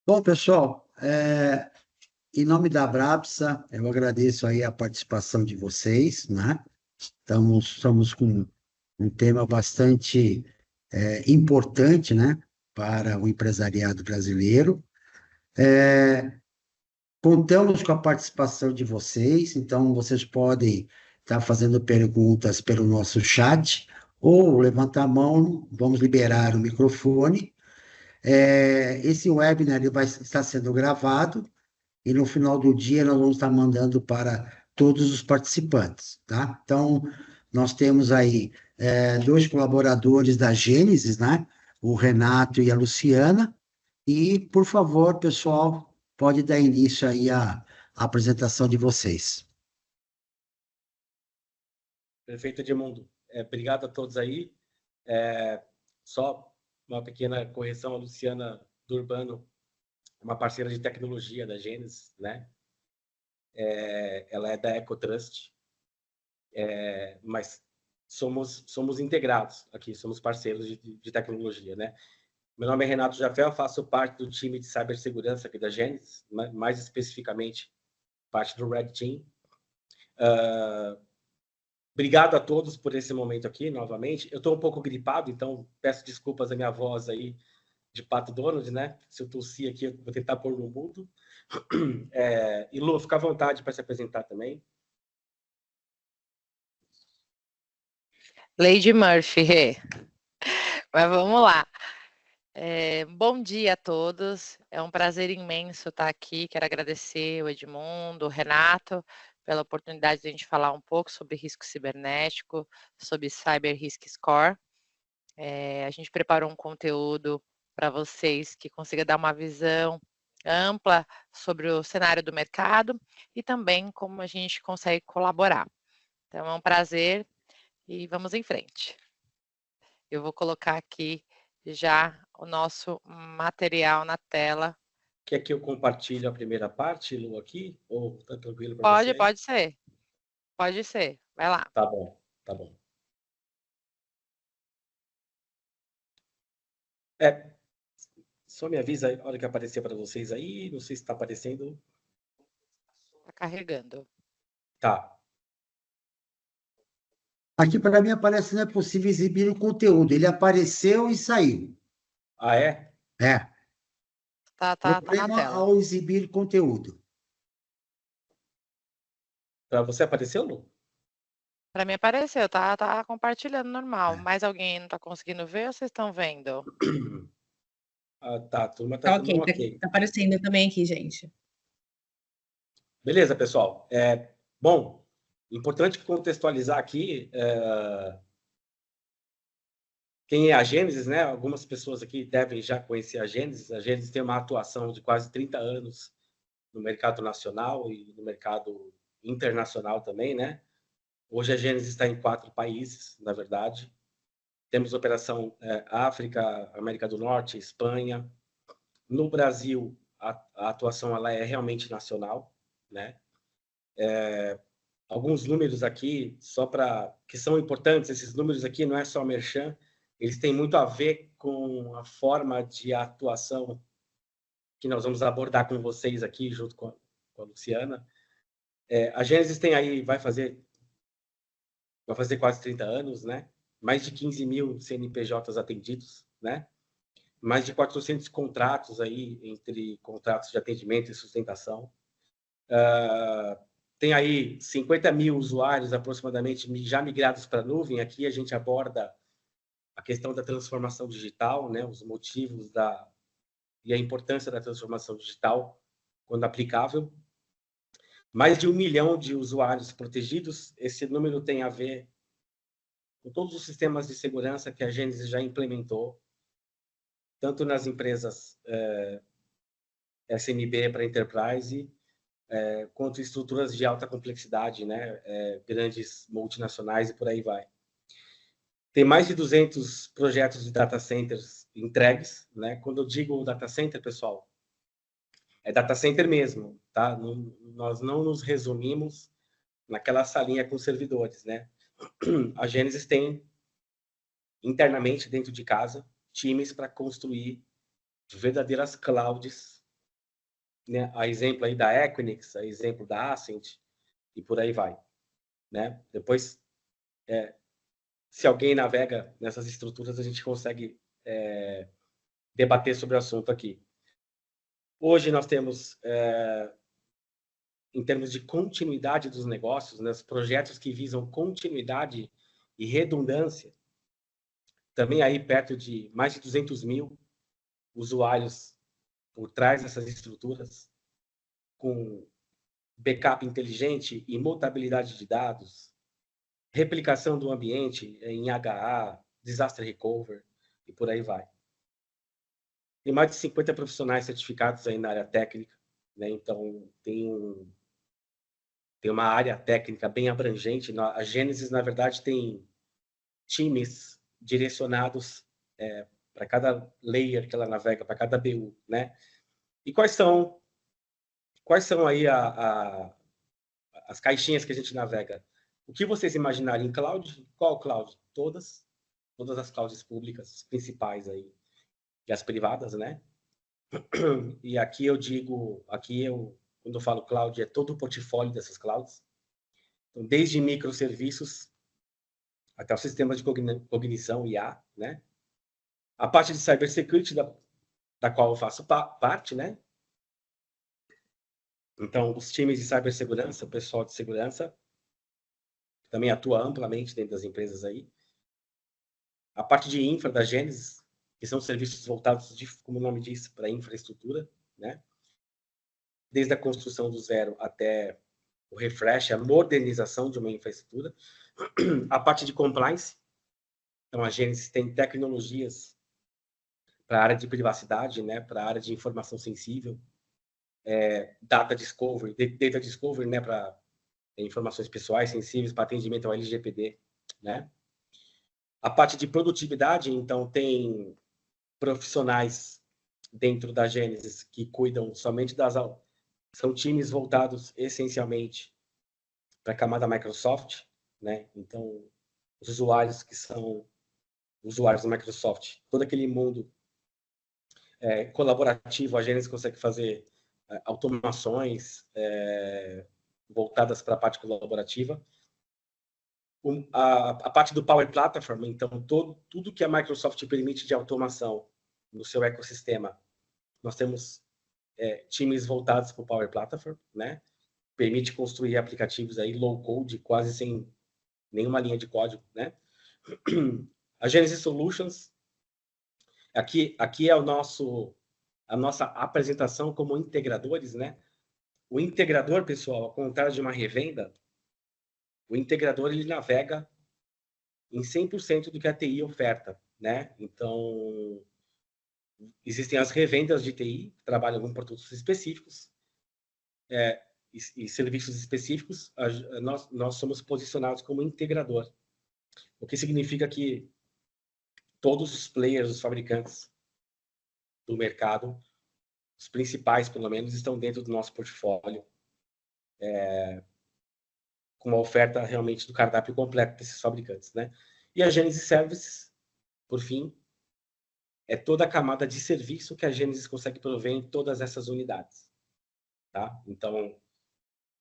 Bom, pessoal, em nome da Brabsa, eu agradeço aí a participação de vocês, né? Estamos com um tema bastante importante, né, para o empresariado brasileiro. Contamos com a participação de vocês, então vocês podem estar fazendo perguntas pelo nosso chat ou levantar a mão, vamos liberar o microfone. Esse webinar ele vai estar sendo gravado. E no final do dia nós vamos estar mandando para todos os participantes, tá? Então, nós temos aí dois colaboradores da Gênesis, né? O Renato e a Luciana. E, por favor, pessoal, pode dar início aí à apresentação de vocês. Perfeito, Edmundo. Obrigado a todos aí. Só uma pequena correção, a Luciana Durbano, uma parceira de tecnologia da Gênesis, né? Ela é da EcoTrust, mas somos integrados aqui, somos parceiros de tecnologia, né? Meu nome é Renato Jafé, eu faço parte do time de cibersegurança aqui da Gênesis, mais especificamente parte do Red Team. Obrigado a todos por esse momento aqui, novamente. Eu estou um pouco gripado, então peço desculpas à minha voz aí de Pato Donald, né? Se eu tossir aqui, eu vou tentar pôr no mudo. E Lu, fica à vontade para se apresentar também. Lady Murphy. Mas vamos lá. Bom dia a todos. É um prazer imenso estar aqui. Quero agradecer o Edmundo, o Renato, pela oportunidade de a gente falar um pouco sobre risco cibernético, sobre Cyber Risk Score. A gente preparou um conteúdo para vocês que consiga dar uma visão ampla sobre o cenário do mercado e também como a gente consegue colaborar. Então, é um prazer e vamos em frente. Eu vou colocar aqui já o nosso material na tela. Quer que eu compartilhe a primeira parte, Lu, aqui? Ou tá tranquilo para você? Pode ser. Pode ser. Vai lá. Tá bom, tá bom. Só me avisa a hora que aparecer para vocês aí. Não sei se está aparecendo. Está carregando. Tá. Aqui para mim aparece não é possível exibir o conteúdo. Ele apareceu e saiu. Ah, é? É. Tá na Problema tela. ao exibir conteúdo. Para você apareceu, Lu? Para mim apareceu, tá compartilhando normal. Mais alguém não está conseguindo ver ou vocês estão vendo? Ah, tá. A turma Tá dando ok, tá aparecendo também aqui, gente. Beleza, pessoal. Bom, importante contextualizar aqui quem é a Gênesis, né? Algumas pessoas aqui devem já conhecer a Gênesis. A Gênesis tem uma atuação de quase 30 anos no mercado nacional e no mercado internacional também, né? Hoje a Gênesis está em 4 países, na verdade. Temos operação África, América do Norte, Espanha. No Brasil, a atuação ela é realmente nacional, né? Alguns números aqui, só para que são importantes, esses números aqui não é só merchan, eles têm muito a ver com a forma de atuação que nós vamos abordar com vocês aqui, junto com a Luciana. A Gênesis tem aí, vai fazer quase 30 anos, né? Mais de 15 mil CNPJs atendidos, né? Mais de 400 contratos aí, entre contratos de atendimento e sustentação. Tem aí 50 mil usuários aproximadamente já migrados para a nuvem. Aqui a gente aborda a questão da transformação digital, né? Os motivos e a importância da transformação digital quando aplicável. Mais de 1 milhão de usuários protegidos. Esse número tem a ver com todos os sistemas de segurança que a Gênesis já implementou, tanto nas empresas SMB para Enterprise, quanto estruturas de alta complexidade, né? Grandes multinacionais e por aí vai. Tem mais de 200 projetos de data centers entregues, né? Quando eu digo data center, pessoal, é data center mesmo, tá? Nós não nos resumimos naquela salinha com servidores, né? A Gênesis tem internamente dentro de casa times para construir verdadeiras clouds né, a exemplo aí da Equinix, a exemplo da Ascent, e por aí vai, né? Depois, se alguém navega nessas estruturas, a gente consegue debater sobre o assunto aqui. Hoje nós temos, em termos de continuidade dos negócios, né, projetos que visam continuidade e redundância, também aí perto de mais de 200 mil usuários por trás dessas estruturas, com backup inteligente, imutabilidade de dados, replicação do ambiente em HA, disaster recovery, e por aí vai. Tem mais de 50 profissionais certificados aí na área técnica, né? Então, tem uma área técnica bem abrangente. A Gênesis, na verdade, tem times direcionados para cada layer que ela navega, para cada BU, né? E quais são aí as caixinhas que a gente navega? O que vocês imaginarem em cloud? Qual cloud? Todas as clouds públicas, as principais aí, e as privadas, né? E aqui eu digo, quando eu falo cloud, é todo o portfólio dessas clouds. Então, desde microserviços até o sistema de cognição, IA, né? A parte de cybersecurity, da qual eu faço parte, né? Então, os times de cibersegurança, o pessoal de segurança, também atua amplamente dentro das empresas aí. A parte de infra da Gênesis, que são serviços voltados, como o nome diz, para infraestrutura, né? Desde a construção do zero até o refresh, a modernização de uma infraestrutura. A parte de compliance, então a Gênesis tem tecnologias para a área de privacidade, né? Para a área de informação sensível, data discovery, né? Para informações pessoais sensíveis, para atendimento ao LGPD, né? A parte de produtividade, então, tem profissionais dentro da Gênesis que cuidam somente das aulas. São times voltados essencialmente para a camada Microsoft, né? Então, os usuários que são usuários do Microsoft, todo aquele mundo colaborativo, a Gênesis consegue fazer automações voltadas para a parte colaborativa. A parte do Power Platform, então, tudo que a Microsoft permite de automação no seu ecossistema, nós temos times voltados para o Power Platform, né? Permite construir aplicativos aí low code, quase sem nenhuma linha de código, né? A Genesis Solutions, aqui é a nossa apresentação como integradores, né? O integrador, pessoal, ao contrário de uma revenda, o integrador ele navega em 100% do que a TI oferta, né? Então, existem as revendas de TI, que trabalham com produtos específicos e serviços específicos. Nós somos posicionados como integrador, o que significa que todos os players, os fabricantes do mercado, os principais, pelo menos, estão dentro do nosso portfólio, com uma oferta realmente do cardápio completo desses fabricantes, né? E a Genesis Services, por fim, é toda a camada de serviço que a Genesis consegue prover em todas essas unidades, tá? Então,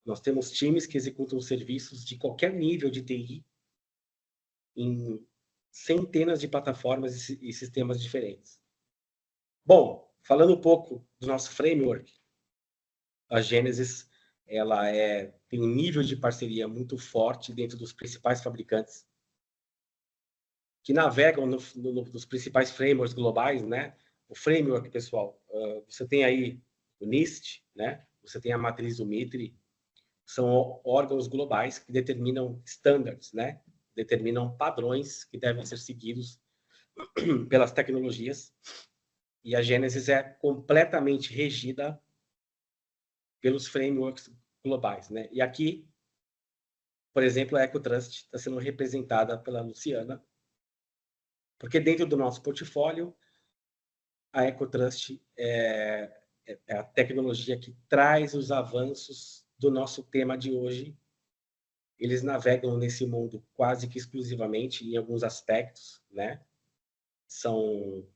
nós temos times que executam serviços de qualquer nível de TI em centenas de plataformas e sistemas diferentes. Bom, falando um pouco do nosso framework, a Genesis ela tem um nível de parceria muito forte dentro dos principais fabricantes que navegam nos principais frameworks globais, né? O framework, pessoal, você tem aí o NIST, né? Você tem a matriz do MITRE, são órgãos globais que determinam standards, né? Determinam padrões que devem ser seguidos pelas tecnologias. E a Genesis é completamente regida pelos frameworks globais, né? E aqui, por exemplo, a EcoTrust está sendo representada pela Luciana, porque dentro do nosso portfólio, a EcoTrust é a tecnologia que traz os avanços do nosso tema de hoje. Eles navegam nesse mundo quase que exclusivamente em alguns aspectos, né? São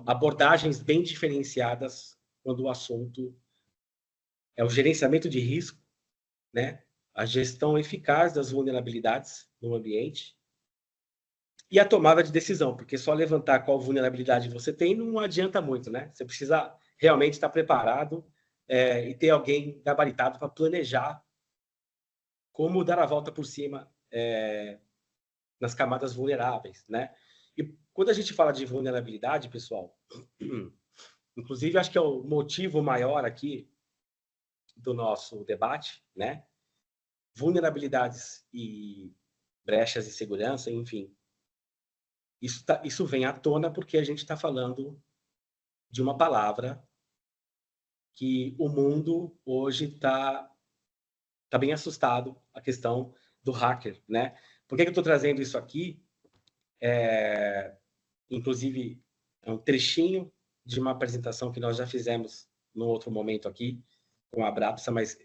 abordagens bem diferenciadas quando o assunto é o gerenciamento de risco, né? A gestão eficaz das vulnerabilidades no ambiente e a tomada de decisão, porque só levantar qual vulnerabilidade você tem não adianta muito, né? Você precisa realmente estar preparado e ter alguém gabaritado para planejar como dar a volta por cima nas camadas vulneráveis, né? E quando a gente fala de vulnerabilidade, pessoal, inclusive acho que é o motivo maior aqui do nosso debate, né? Vulnerabilidades e brechas de segurança, enfim. Isso vem à tona porque a gente está falando de uma palavra que o mundo hoje está bem assustado, a questão do hacker, né? Por que eu estou trazendo isso aqui? Inclusive, é um trechinho de uma apresentação que nós já fizemos num outro momento aqui, com a Brapsa, mas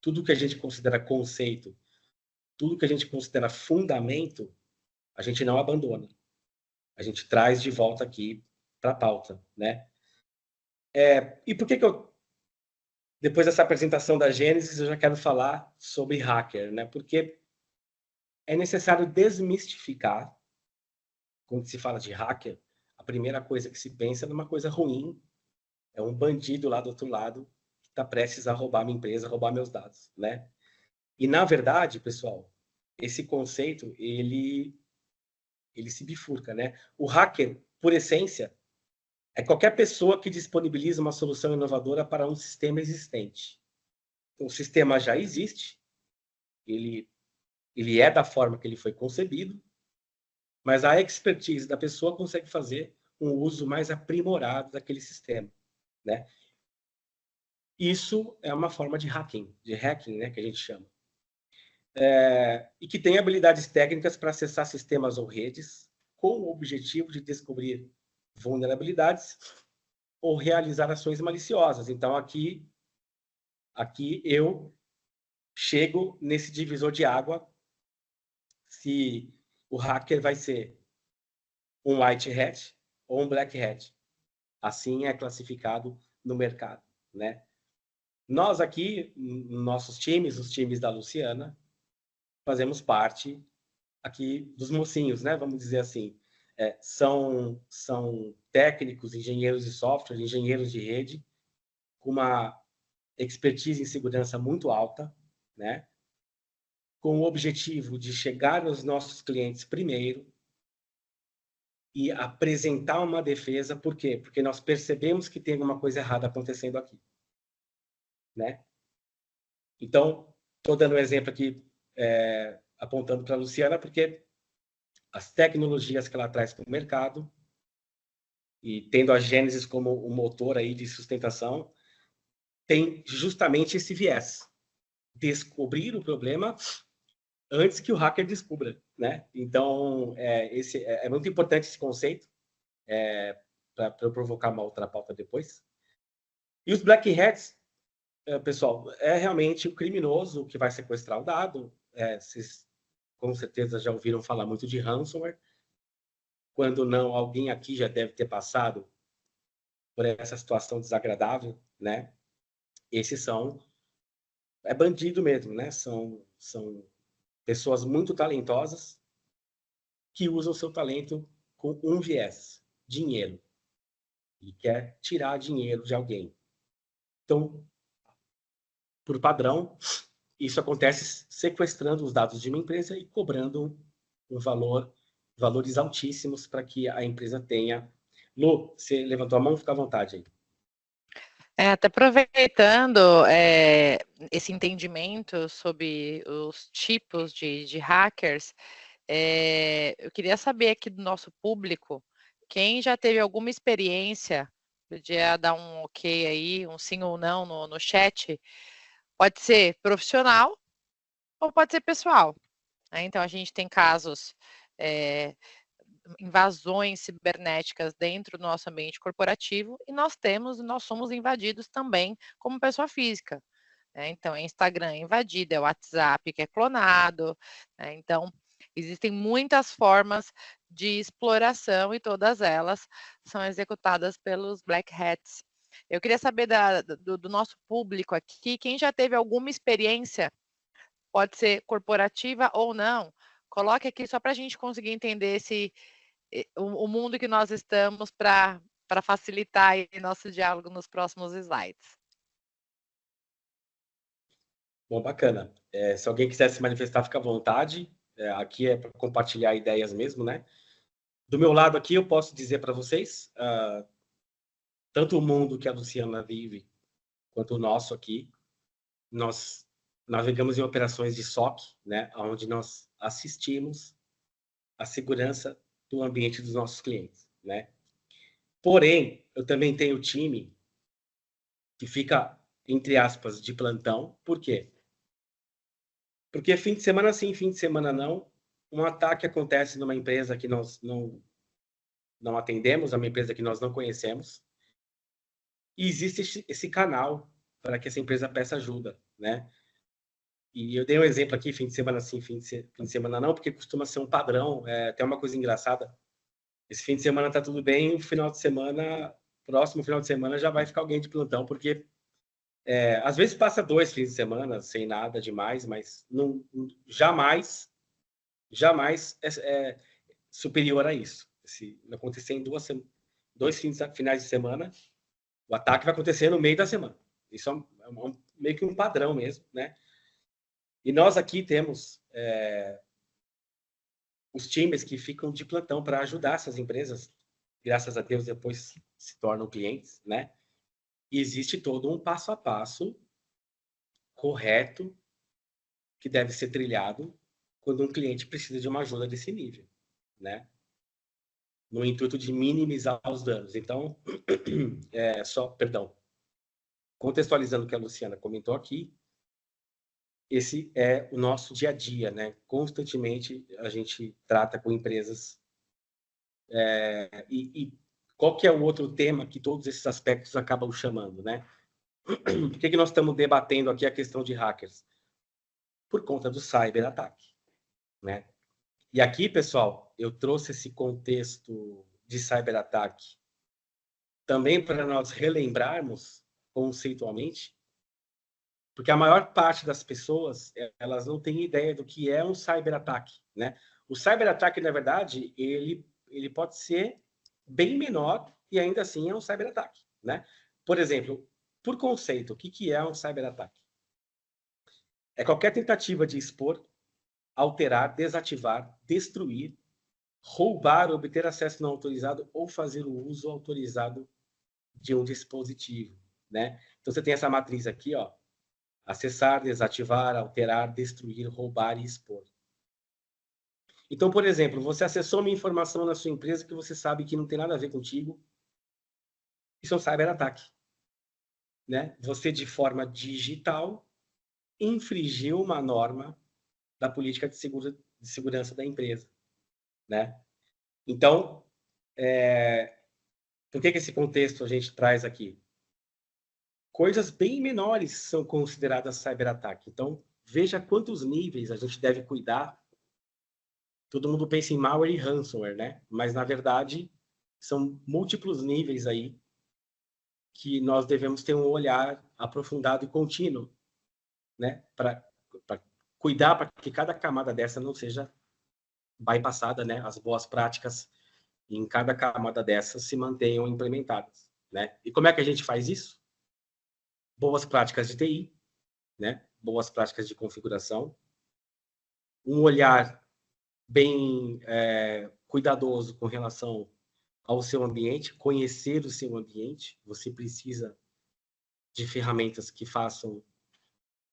tudo que a gente considera conceito, tudo que a gente considera fundamento, a gente não abandona. A gente traz de volta aqui para a pauta, né? E por que eu, depois dessa apresentação da Gênesis, eu já quero falar sobre hacker, né? Porque é necessário desmistificar, quando se fala de hacker, a primeira coisa que se pensa é numa coisa ruim, é um bandido lá do outro lado que está prestes a roubar minha empresa, roubar meus dados, né? E, na verdade, pessoal, esse conceito, ele se bifurca, né? O hacker, por essência, é qualquer pessoa que disponibiliza uma solução inovadora para um sistema existente. Então, o sistema já existe, ele é da forma que ele foi concebido, mas a expertise da pessoa consegue fazer um uso mais aprimorado daquele sistema, né? Isso é uma forma de hacking, né, que a gente chama. E que tem habilidades técnicas para acessar sistemas ou redes com o objetivo de descobrir vulnerabilidades ou realizar ações maliciosas. Então, aqui eu chego nesse divisor de água se o hacker vai ser um white hat ou um black hat. Assim é classificado no mercado, né? Nós aqui, nossos times, os times da Luciana, fazemos parte aqui dos mocinhos, né? Vamos dizer assim. São técnicos, engenheiros de software, engenheiros de rede, com uma expertise em segurança muito alta, né? Com o objetivo de chegar aos nossos clientes primeiro e apresentar uma defesa. Por quê? Porque nós percebemos que tem alguma coisa errada acontecendo aqui, né? Então, estou dando um exemplo aqui, apontando para a Luciana, porque as tecnologias que ela traz para o mercado e tendo a Gênesis como um motor aí de sustentação, tem justamente esse viés. Descobrir o problema antes que o hacker descubra, né? Então, é muito importante esse conceito, para eu provocar uma outra pauta depois. E os black hats, pessoal, é realmente o criminoso que vai sequestrar o dado. Vocês com certeza já ouviram falar muito de ransomware. Quando não, alguém aqui já deve ter passado por essa situação desagradável, né? Esses é bandido mesmo, né? São pessoas muito talentosas que usam seu talento com um viés: dinheiro. Ele quer tirar dinheiro de alguém. Então, por padrão, isso acontece sequestrando os dados de uma empresa e cobrando valores altíssimos para que a empresa tenha. Lu, você levantou a mão, fica à vontade aí. Até aproveitando esse entendimento sobre os tipos de hackers, eu queria saber aqui do nosso público, quem já teve alguma experiência, podia dar um ok aí, um sim ou não no chat, pode ser profissional ou pode ser pessoal, né? Então, a gente tem casos, invasões cibernéticas dentro do nosso ambiente corporativo e nós somos invadidos também como pessoa física, né? Então, é Instagram invadido, é o WhatsApp que é clonado, né? Então, existem muitas formas de exploração e todas elas são executadas pelos black hats. Eu queria saber do nosso público aqui, quem já teve alguma experiência, pode ser corporativa ou não, coloque aqui só para a gente conseguir entender o mundo que nós estamos para facilitar aí nosso diálogo nos próximos slides. Bom, bacana. Se alguém quiser se manifestar, fica à vontade. Aqui é para compartilhar ideias mesmo, né? Do meu lado aqui, eu posso dizer para vocês, tanto o mundo que a Luciana vive, quanto o nosso aqui, nós navegamos em operações de SOC, né? Onde nós assistimos a segurança do ambiente dos nossos clientes, né? Porém, eu também tenho time que fica, entre aspas, de plantão. Por quê? Porque fim de semana sim, fim de semana não, um ataque acontece numa empresa que nós não atendemos, uma empresa que nós não conhecemos, e existe esse canal para que essa empresa peça ajuda, né? E eu dei um exemplo aqui, fim de semana sim, fim de semana não, porque costuma ser um padrão. Até uma coisa engraçada, esse fim de semana tá tudo bem, o final de semana, próximo final de semana já vai ficar alguém de plantão, porque às vezes passa 2 fins de semana sem nada demais, mas jamais é superior a isso. Se acontecer em 2 finais de semana, o ataque vai acontecer no meio da semana. Isso é meio que um padrão mesmo, né? E nós aqui temos os times que ficam de plantão para ajudar essas empresas. Graças a Deus, depois se tornam clientes, né? E existe todo um passo a passo correto que deve ser trilhado quando um cliente precisa de uma ajuda desse nível, né? No intuito de minimizar os danos. Então, contextualizando o que a Luciana comentou aqui, esse é o nosso dia a dia, né? Constantemente a gente trata com empresas. E qual que é o outro tema que todos esses aspectos acabam chamando, né? Por que nós estamos debatendo aqui a questão de hackers? Por conta do cyberataque, né? E aqui, pessoal, eu trouxe esse contexto de cyberataque também para nós relembrarmos conceitualmente, porque a maior parte das pessoas, elas não têm ideia do que é um cyberataque, né? O cyberataque, na verdade, ele pode ser bem menor e ainda assim é um cyberataque, né? Por exemplo, por conceito, o que é um cyberataque? É qualquer tentativa de expor, alterar, desativar, destruir, roubar, obter acesso não autorizado ou fazer o uso autorizado de um dispositivo, né? Então você tem essa matriz aqui, ó: acessar, desativar, alterar, destruir, roubar e expor. Então, por exemplo, você acessou uma informação na sua empresa que você sabe que não tem nada a ver contigo. Isso é um cyberataque, né? Você, de forma digital, infringiu uma norma da política de segurança da empresa, né? Então, por que esse contexto a gente traz aqui? Coisas bem menores são consideradas cyberataque. Então, veja quantos níveis a gente deve cuidar. Todo mundo pensa em malware e ransomware, né? Mas, na verdade, são múltiplos níveis aí que nós devemos ter um olhar aprofundado e contínuo, né? Para cuidar para que cada camada dessa não seja bypassada, né? As boas práticas em cada camada dessas se mantenham implementadas, né? E como é que a gente faz isso? Boas práticas de TI, né? Boas práticas de configuração, um olhar bem cuidadoso com relação ao seu ambiente, conhecer o seu ambiente. Você precisa de ferramentas que façam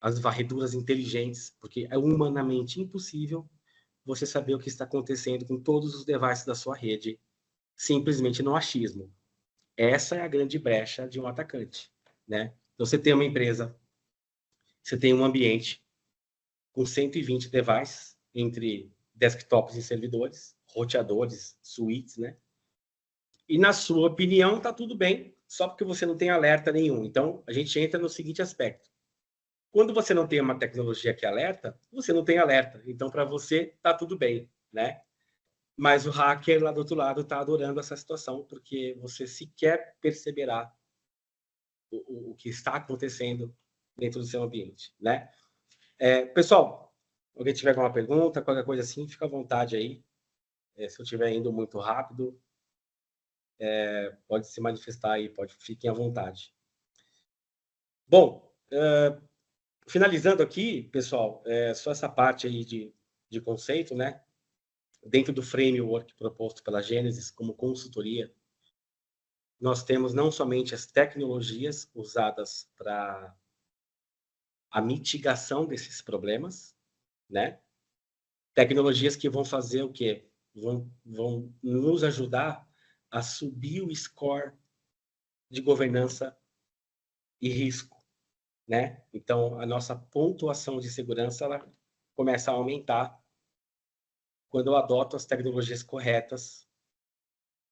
as varreduras inteligentes, porque é humanamente impossível você saber o que está acontecendo com todos os devices da sua rede, simplesmente no achismo. Essa é a grande brecha de um atacante, né? Então, você tem uma empresa, você tem um ambiente com 120 devices, entre desktops e servidores, roteadores, suítes, né? E, na sua opinião, está tudo bem, só porque você não tem alerta nenhum. Então, a gente entra no seguinte aspecto. Quando você não tem uma tecnologia que alerta, você não tem alerta. Então, para você, está tudo bem, né? Mas o hacker lá do outro lado está adorando essa situação, porque você sequer perceberá o que está acontecendo dentro do seu ambiente, né? Pessoal, alguém tiver alguma pergunta, qualquer coisa assim, fica à vontade aí. Se eu estiver indo muito rápido, pode se manifestar aí, fiquem à vontade. Bom, finalizando aqui, pessoal, só essa parte aí de conceito, né? Dentro do framework proposto pela Gênesis como consultoria, nós temos não somente as tecnologias usadas para a mitigação desses problemas, né? Tecnologias que vão fazer o quê? Vão nos ajudar a subir o score de governança e risco, né? Então, a nossa pontuação de segurança ela começa a aumentar quando eu adoto as tecnologias corretas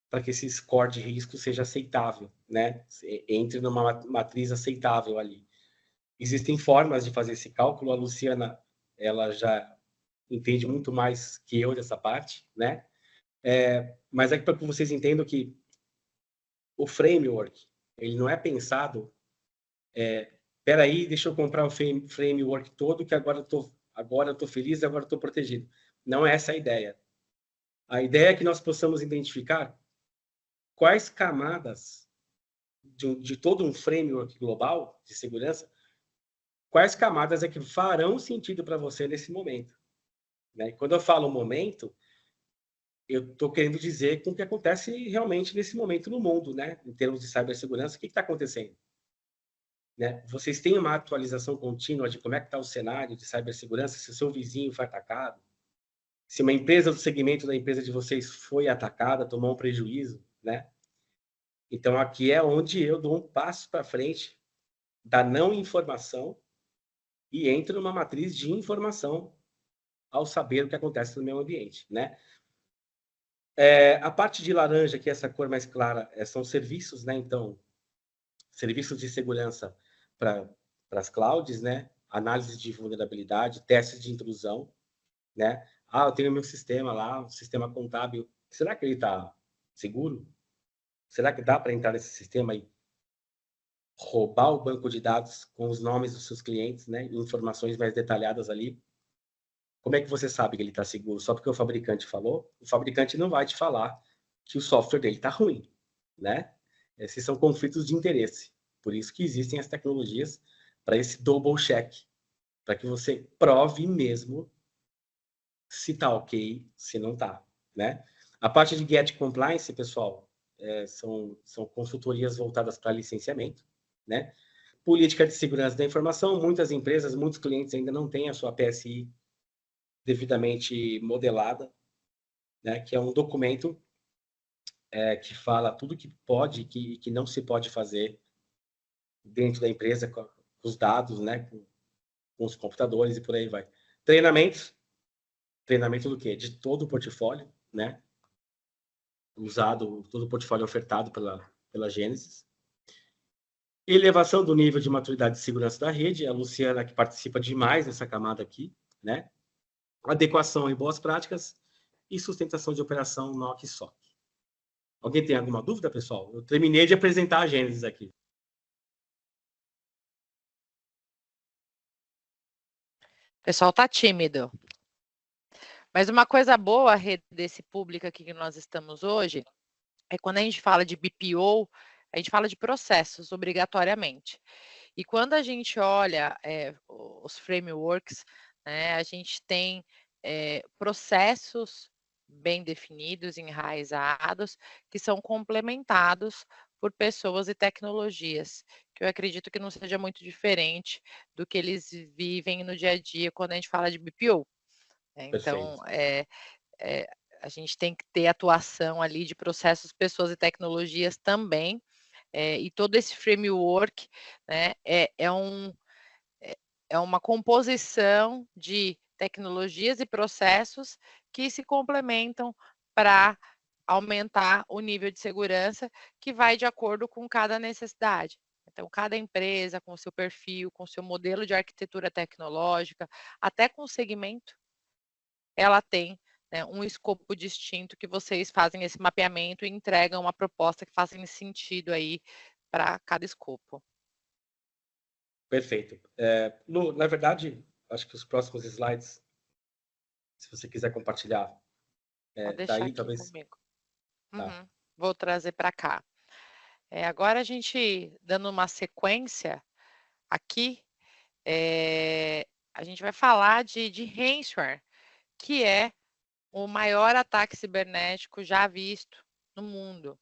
para que esse score de risco seja aceitável, né? Entre numa matriz aceitável ali. Existem formas de fazer esse cálculo. A Luciana, ela já entende muito mais que eu dessa parte, né? Mas é para que vocês entendam que o framework, ele não é pensado, peraí, deixa eu comprar o framework todo, que agora eu tô feliz, agora eu tô protegido. Não é essa a ideia. A ideia é que nós possamos identificar quais camadas de todo um framework global de segurança, quais camadas é que farão sentido para você nesse momento. Né? E quando eu falo momento, eu estou querendo dizer com o que acontece realmente nesse momento no mundo, né? Em termos de cibersegurança, o que está acontecendo? Né? Vocês têm uma atualização contínua de como é que está o cenário de cibersegurança, se o seu vizinho foi atacado, se uma empresa do segmento da empresa de vocês foi atacada, tomou um prejuízo, né? Então, aqui é onde eu dou um passo para frente da não informação e entro numa matriz de informação ao saber o que acontece no meu ambiente, né? A parte de laranja, que é essa cor mais clara, são serviços, né? Então, serviços de segurança para as clouds, né? Análise de vulnerabilidade, testes de intrusão, né? Eu tenho meu sistema lá, um sistema contábil. Será que ele está seguro? Será que dá para entrar nesse sistema e roubar o banco de dados com os nomes dos seus clientes, né? E informações mais detalhadas ali? Como é que você sabe que ele está seguro? Só porque o fabricante falou? O fabricante não vai te falar que o software dele está ruim, né? Esses são conflitos de interesse. Por isso que existem as tecnologias para esse double check, para que você prove mesmo se está ok, se não está, né? A parte de Get Compliance, pessoal, são consultorias voltadas para licenciamento, né? Política de segurança da informação, muitas empresas, muitos clientes ainda não têm a sua PSI devidamente modelada, né? Que é um documento que fala tudo que pode e que não se pode fazer dentro da empresa com os dados, né? Com os computadores e por aí vai. Treinamento do quê? De todo o portfólio, né? Todo o portfólio ofertado pela Gênesis. Elevação do nível de maturidade de segurança da rede, a Luciana que participa demais nessa camada aqui, né? Adequação e boas práticas e sustentação de operação NOC e SOC. Alguém tem alguma dúvida, pessoal? Eu terminei de apresentar a Gênesis aqui. O pessoal está tímido. Mas uma coisa boa desse público aqui que nós estamos hoje é quando a gente fala de BPO, a gente fala de processos obrigatoriamente. E quando a gente olha os frameworks, né, a gente tem processos bem definidos, enraizados, que são complementados por pessoas e tecnologias, que eu acredito que não seja muito diferente do que eles vivem no dia a dia quando a gente fala de BPO. Então, a gente tem que ter atuação ali de processos, pessoas e tecnologias também, e todo esse framework, né, é uma composição de tecnologias e processos que se complementam para aumentar o nível de segurança que vai de acordo com cada necessidade. Então, cada empresa com o seu perfil, com o seu modelo de arquitetura tecnológica, até com o segmento, ela tem, né, um escopo distinto que vocês fazem esse mapeamento e entregam uma proposta que faça sentido aí para cada escopo. Perfeito. Lu, na verdade, acho que os próximos slides, se você quiser compartilhar, Pode deixar daí aqui talvez... comigo. Tá. Vou trazer para cá. Agora a gente, dando uma sequência aqui, a gente vai falar de ransomware, que é o maior ataque cibernético já visto no mundo.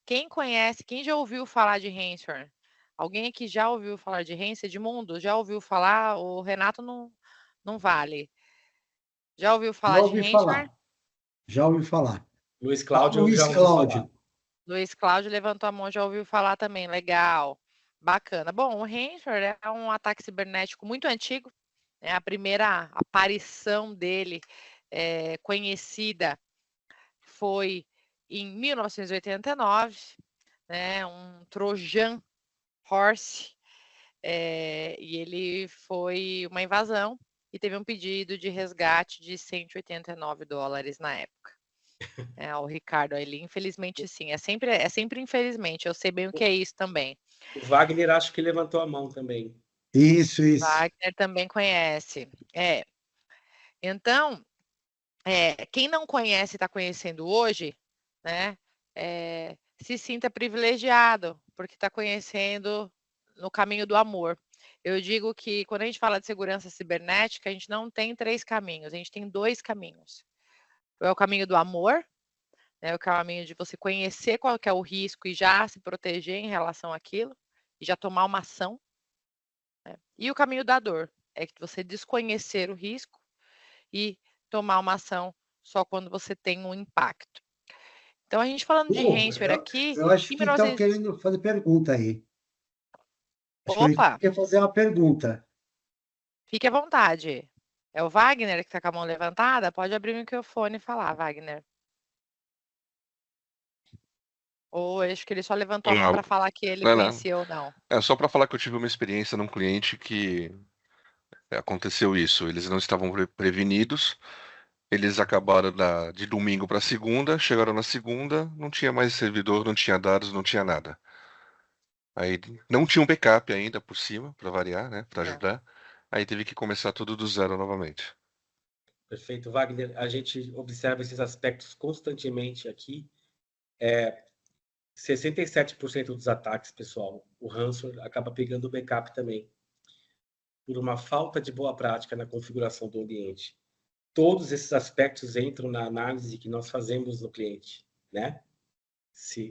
Quem conhece, quem já ouviu falar de ransomware? Alguém aqui já ouviu falar de ransomware? Edmundo, já ouviu falar? O Renato não vale. Já ouviu falar Já de ouvi ransomware? falar. Já ouvi falar. Luiz Cláudio Luiz já ouviu Cláudio. falar. Luiz Cláudio levantou a mão, já ouviu falar também. Legal. Bacana. Bom, o ransomware é um ataque cibernético muito antigo. A primeira aparição dele conhecida foi em 1989, né, um Trojan Horse, e ele foi uma invasão e teve um pedido de resgate de $189 na época. O Ricardo, ele infelizmente sim, é sempre infelizmente, eu sei bem o que é isso também. O Wagner acho que levantou a mão também. Isso. Wagner também conhece. Então, quem não conhece e está conhecendo hoje, né, se sinta privilegiado, porque está conhecendo no caminho do amor. Eu digo que quando a gente fala de segurança cibernética, a gente não tem 3 caminhos, a gente tem 2 caminhos. É o caminho do amor, né, o caminho de você conhecer qual que é o risco e já se proteger em relação àquilo, e já tomar uma ação. Né? E o caminho da dor, é que você desconhecer o risco e tomar uma ação só quando você tem um impacto. Então, a gente falando de ransomware aqui... Eu acho que estão querendo fazer pergunta aí. Acho que Opa! ele quer fazer uma pergunta. Fique à vontade. É o Wagner que está com a mão levantada? Pode abrir o microfone e falar, Wagner. Ou acho que ele só levantou a mão para falar que ele conhecia ou não. É só para falar que eu tive uma experiência num cliente que aconteceu isso. Eles não estavam prevenidos. Eles acabaram de domingo para segunda, chegaram na segunda, não tinha mais servidor, não tinha dados, não tinha nada. Aí não tinha um backup ainda por cima, para variar, né, para ajudar. Aí teve que começar tudo do zero novamente. Perfeito, Wagner. A gente observa esses aspectos constantemente aqui. 67% dos ataques, pessoal, o ransomware acaba pegando o backup também, por uma falta de boa prática na configuração do ambiente. Todos esses aspectos entram na análise que nós fazemos no cliente, né?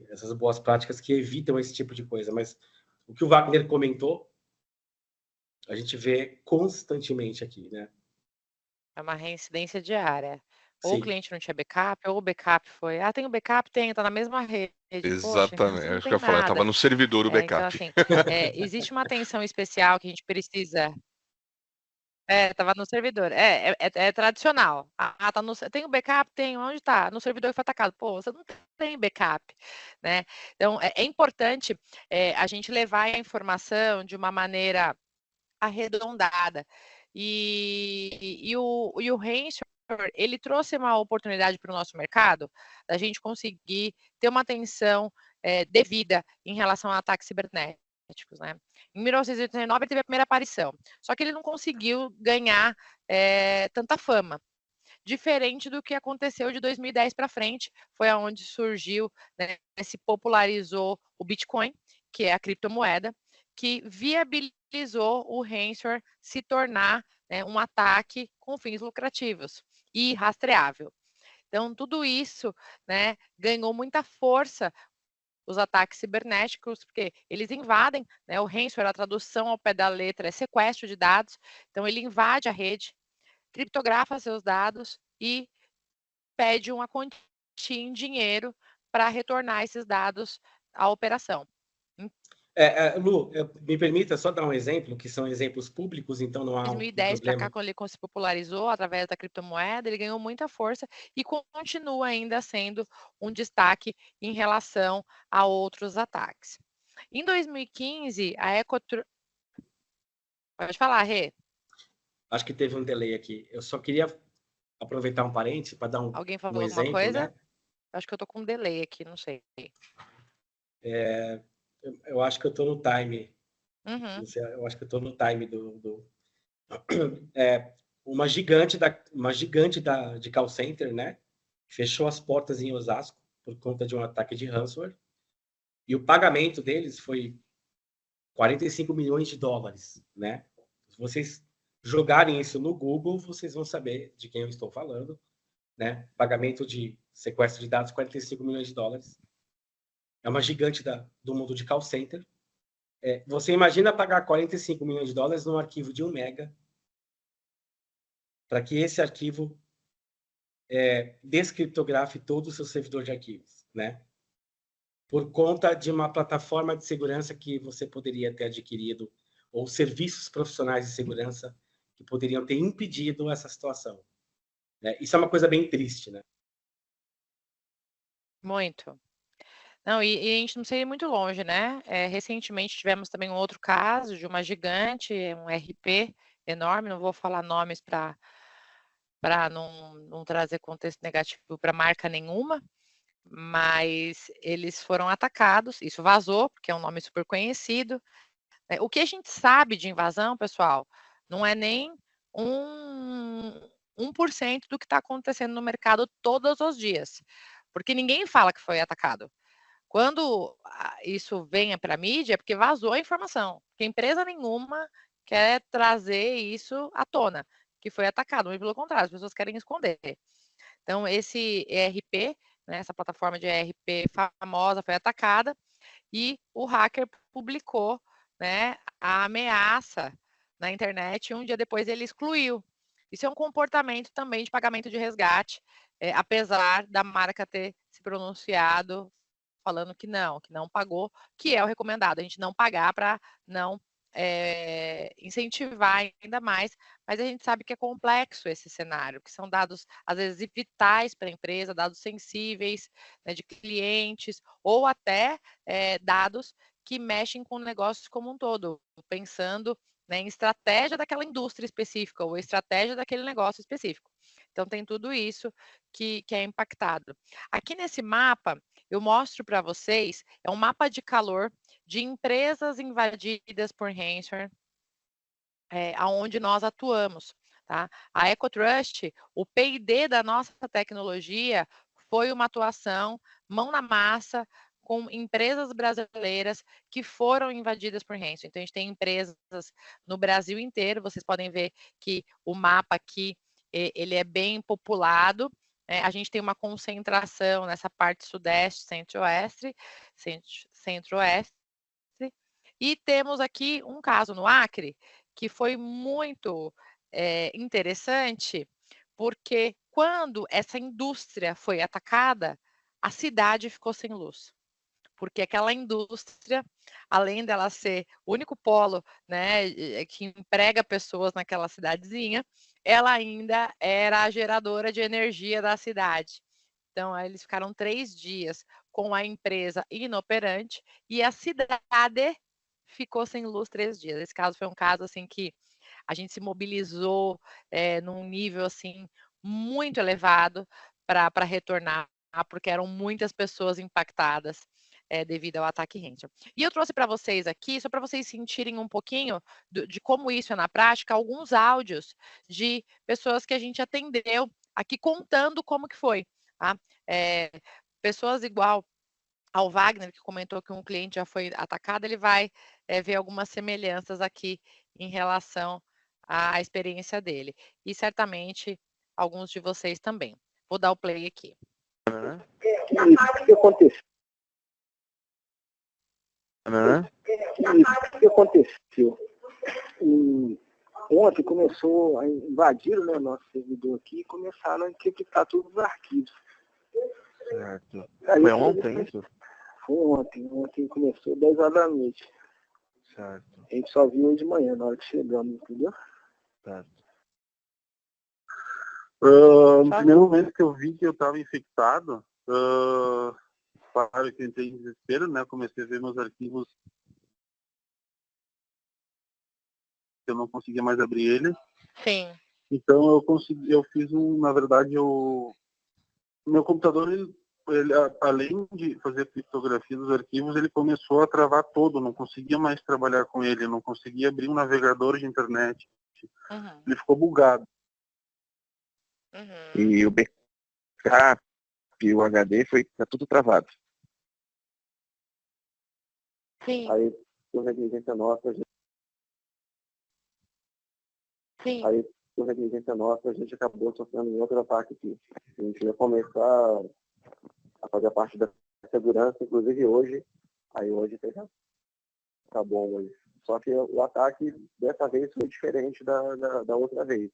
Essas boas práticas que evitam esse tipo de coisa. Mas o que o Wagner comentou, a gente vê constantemente aqui, né? É uma reincidência diária. Ou Sim. o cliente não tinha backup, ou o backup foi... tem o backup? Tem, tá na mesma rede. Poxa, então Exatamente. você não Acho que tem eu ia falar, nada. estava no servidor o Então, backup. assim, existe uma atenção especial que a gente precisa... Estava no servidor. É tradicional. Tem o backup? Tem. Onde está? No servidor que foi atacado. Pô, você não tem backup, né? Então, é importante a gente levar a informação de uma maneira arredondada. E o ransomware, ele trouxe uma oportunidade para o nosso mercado da gente conseguir ter uma atenção devida em relação a ataques cibernéticos, né? Em 1989 ele teve a primeira aparição, só que ele não conseguiu ganhar tanta fama. Diferente do que aconteceu de 2010 para frente, foi aonde surgiu, né, se popularizou o Bitcoin, que é a criptomoeda, que viabilizou o ransomware se tornar, né, um ataque com fins lucrativos e rastreável. Então, tudo isso, né, ganhou muita força, os ataques cibernéticos, porque eles invadem, né, o ransomware, a tradução ao pé da letra é sequestro de dados, então ele invade a rede, criptografa seus dados e pede uma quantia em dinheiro para retornar esses dados à operação. Lu, me permita só dar um exemplo, que são exemplos públicos, então não há um 2010 para cá, problema. quando ele se popularizou através da criptomoeda, ele ganhou muita força e continua ainda sendo um destaque em relação a outros ataques. Em 2015, a Ecotron... Pode falar, Rê. Acho que teve um delay aqui. Eu só queria aproveitar um parênteses para dar um exemplo. Alguém falou alguma coisa? Né? Acho que eu estou com um delay aqui, não sei. Eu acho que eu estou no time. Uhum. Eu acho que eu estou no time uma gigante de call center, né? Fechou as portas em Osasco por conta de um ataque de ransomware. E o pagamento deles foi 45 milhões de dólares, né? Se vocês jogarem isso no Google, vocês vão saber de quem eu estou falando, né? Pagamento de sequestro de dados, 45 milhões de dólares. É uma gigante do mundo de call center. Você imagina pagar 45 milhões de dólares num arquivo de 1 mega para que esse arquivo descriptografe todo o seu servidor de arquivos, né? Por conta de uma plataforma de segurança que você poderia ter adquirido, ou serviços profissionais de segurança que poderiam ter impedido essa situação. Né? Isso é uma coisa bem triste, né? Muito. Não, e a gente não precisa ir muito longe, né? Recentemente tivemos também um outro caso de uma gigante, um RP enorme, não vou falar nomes para não trazer contexto negativo para marca nenhuma, mas eles foram atacados, isso vazou, porque é um nome super conhecido. O que a gente sabe de invasão, pessoal, não é nem 1% do que está acontecendo no mercado todos os dias, porque ninguém fala que foi atacado. Quando isso vem para a mídia, é porque vazou a informação, porque empresa nenhuma quer trazer isso à tona, que foi atacado, mas pelo contrário, as pessoas querem esconder. Então, esse ERP, né, essa plataforma de ERP famosa foi atacada e o hacker publicou, né, a ameaça na internet e um dia depois ele excluiu. Isso é um comportamento também de pagamento de resgate, apesar da marca ter se pronunciado falando que não pagou, que é o recomendado, a gente não pagar para não incentivar ainda mais, mas a gente sabe que é complexo esse cenário, que são dados, às vezes, vitais para a empresa, dados sensíveis, né, de clientes, ou até dados que mexem com o negócio como um todo, pensando, né, em estratégia daquela indústria específica, ou estratégia daquele negócio específico. Então, tem tudo isso que é impactado. Aqui nesse mapa, eu mostro para vocês, é um mapa de calor de empresas invadidas por ransomware, aonde nós atuamos, tá? A EcoTrust, o P&D da nossa tecnologia foi uma atuação mão na massa com empresas brasileiras que foram invadidas por ransomware. Então, a gente tem empresas no Brasil inteiro, vocês podem ver que o mapa aqui, ele é bem populado, a gente tem uma concentração nessa parte sudeste, centro-oeste, e temos aqui um caso no Acre, que foi muito interessante, porque quando essa indústria foi atacada, a cidade ficou sem luz. Porque aquela indústria, além dela ser o único polo, né, que emprega pessoas naquela cidadezinha, ela ainda era a geradora de energia da cidade. Então, eles ficaram 3 dias com a empresa inoperante e a cidade ficou sem luz 3 dias. Esse caso foi um caso assim que a gente se mobilizou num nível assim muito elevado para retornar, porque eram muitas pessoas impactadas devido ao ataque ransomware. E eu trouxe para vocês aqui, só para vocês sentirem um pouquinho de como isso é na prática, alguns áudios de pessoas que a gente atendeu aqui contando como que foi. Tá? Pessoas igual ao Wagner, que comentou que um cliente já foi atacado, ele vai ver algumas semelhanças aqui em relação à experiência dele. E certamente alguns de vocês também. Vou dar o play aqui. O que aconteceu? O que aconteceu? Ontem começou a invadir, né, nosso servidor aqui e começaram a encriptar todos os arquivos. Certo. Foi ontem isso? Foi ontem. Ontem começou 10 horas da noite. Certo. A gente só viu hoje de manhã, na hora que chegamos, entendeu? Certo. No primeiro momento que eu vi que eu estava infectado, claro que eu entrei em desespero, né? Comecei a ver meus arquivos, eu não conseguia mais abrir eles. Sim. Então eu fiz na verdade, meu computador ele, além de fazer criptografia dos arquivos, ele começou a travar todo, não conseguia mais trabalhar com ele, não conseguia abrir um navegador de internet. Uhum. Ele ficou bugado. Uhum. E o backup e o HD tá tudo travado. Sim, Aí, por negligência nossa, sim. a gente acabou sofrendo um outro ataque aqui. A gente ia começar a fazer parte da segurança, inclusive hoje. Aí hoje tá bom hoje. Só que o ataque dessa vez foi diferente da outra vez.